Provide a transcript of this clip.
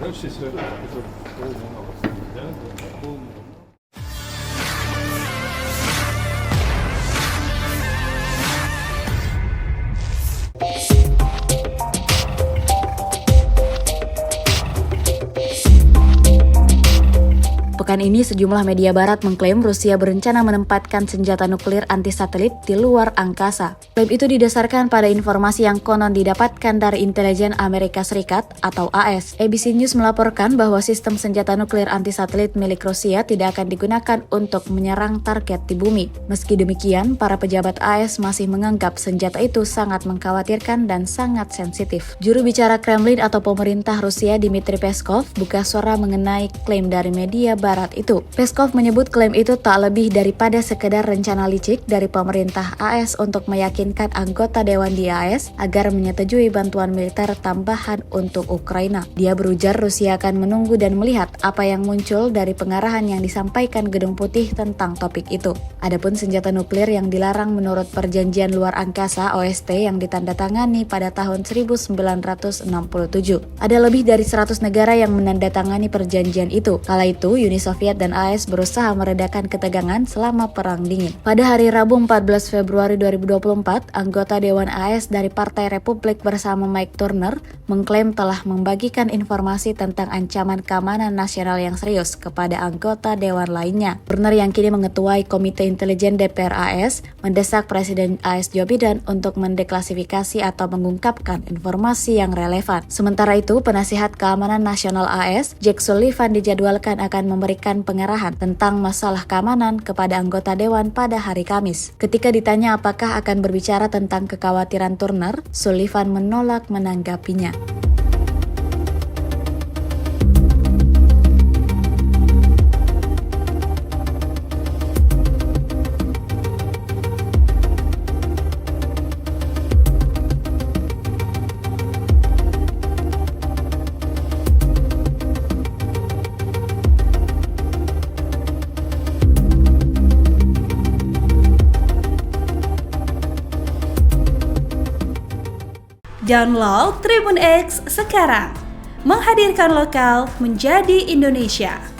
역시 계속 도움이 나왔습니다. 도움. Pekan ini sejumlah media barat mengklaim Rusia berencana menempatkan senjata nuklir anti-satelit di luar angkasa. Klaim itu didasarkan pada informasi yang konon didapatkan dari intelijen Amerika Serikat atau AS. ABC News melaporkan bahwa sistem senjata nuklir anti-satelit milik Rusia tidak akan digunakan untuk menyerang target di bumi. Meski demikian, para pejabat AS masih menganggap senjata itu sangat mengkhawatirkan dan sangat sensitif. Juru bicara Kremlin atau pemerintah Rusia Dmitry Peskov buka suara mengenai klaim dari media barat itu. Peskov menyebut klaim itu tak lebih daripada sekedar rencana licik dari pemerintah AS untuk meyakinkan anggota dewan di AS agar menyetujui bantuan militer tambahan untuk Ukraina. Dia berujar Rusia akan menunggu dan melihat apa yang muncul dari pengarahan yang disampaikan Gedung Putih tentang topik itu. Adapun senjata nuklir yang dilarang menurut Perjanjian Luar Angkasa OST yang ditandatangani pada tahun 1967. Ada lebih dari 100 negara yang menandatangani perjanjian itu. Kala itu, Uni Soviet dan AS berusaha meredakan ketegangan selama Perang Dingin. Pada hari Rabu 14 Februari 2024, anggota Dewan AS dari Partai Republik bersama Mike Turner mengklaim telah membagikan informasi tentang ancaman keamanan nasional yang serius kepada anggota Dewan lainnya. Turner yang kini mengetuai Komite Intelijen DPR AS mendesak Presiden AS Joe Biden untuk mendeklasifikasi atau mengungkapkan informasi yang relevan. Sementara itu, Penasihat Keamanan Nasional AS, Jake Sullivan dijadwalkan akan memberikan pengarahan tentang masalah keamanan kepada anggota Dewan pada hari Kamis. Ketika ditanya apakah akan berbicara tentang kekhawatiran Turner, Sullivan menolak menanggapinya. Download Tribun X sekarang, menghadirkan lokal menjadi Indonesia.